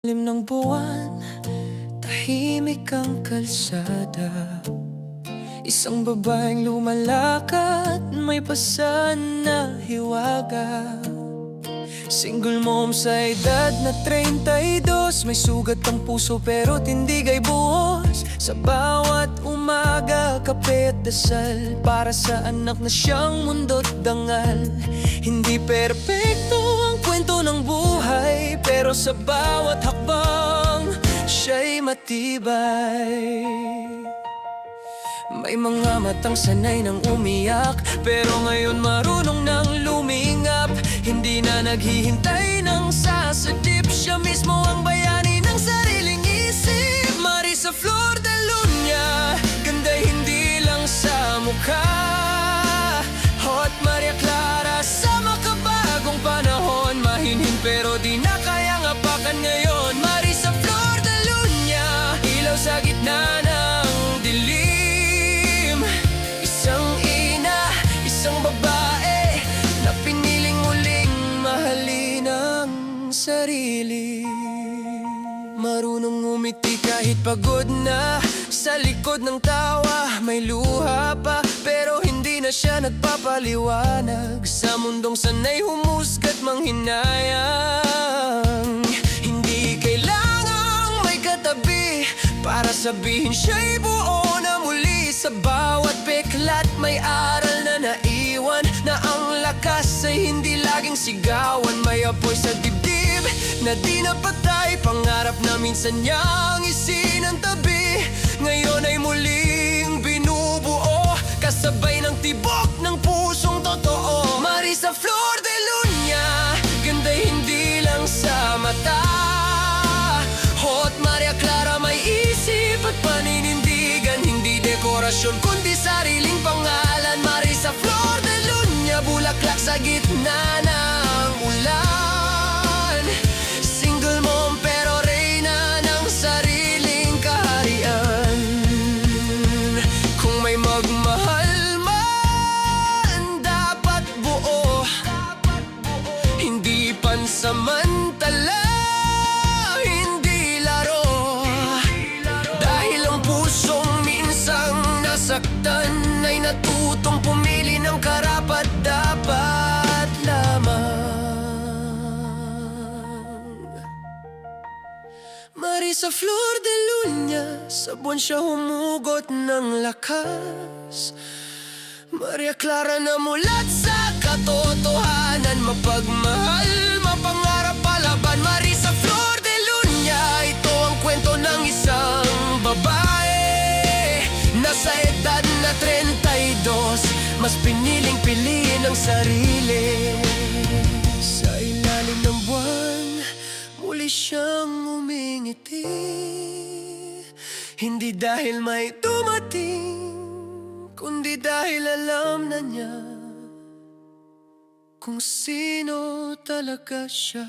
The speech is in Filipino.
Lim ng buwan, tahimik ang kalsada. Isang babaeng lumalakad, may pasan na hiwaga. Single mom sa edad na 32, may sugat ang puso pero tindig ay buhos. Sa bawat umaga, kape at dasal para sa anak na siyang mundo't dangal. Hindi perpekto ang kwento ng buhay, pero sa bawat hakbang, siya'y matibay. May mga matang sanay ng umiyak, pero ngayon marunong nang lumingap. Hindi na naghihintay ng sasadip, siya mismo ang bayani ng sariling isip. Marisa Flor de Luna, ganda hindi lang sa mukha. Hot Maria Clara sa makabagong panahon, mahinhin pero di na kayang apakan ngayon. Marisa Flor de Luna, ilaw sa gitna ng dilim. Isang ina, isang babae na piniling muling mahalin ang sarili. Marunong ngumiti kahit pagod na, sa likod ng tawa may luha pa, pero hindi na siya nagpapaliwanag sa mundong sanay humusga't manghinayang. Hindi kailangang may katabi para sabihin siya'y buo na muli. Sa bawat peklat may aral na naiwan, na ang lakas ay hindi laging sigawan. May apoy sa dibdib na di napatay, pangarap na minsan niyang isinantabi, ngayon ay muling binubuo, kasabay ng tibok ng pusong totoo. Marisa Flor de Luna, ganda hindi lang sa mata. Hot Maria Clara, may isip at paninindigan, hindi dekorasyon kundi sariling pangalan. Marisa Flor de Luna, bulaklak sa gitna ng ulan. Single mom pero reyna ng sariling kaharian. Kung may magmahal man, dapat buo, hindi pansamantala, hindi laro. Dahil ang pusong minsang nasaktan ay natutong pumili ng karapat-dapat lamang. Marisa Flor de Luna, sa buwan siya humugot ng lakas. Maria Clara na mulat sa katotohanan, mapagmahal, mapangarap, palaban. Marisa Flor de Luna, ito ang kwento ng isang babae na sa edad na 32, mas piniling piliin ang sarili. Sa ilalim ng buwan, muli siyang umingiti, hindi dahil may dumating, kundi dahil alam na niya kung sino talaga siya.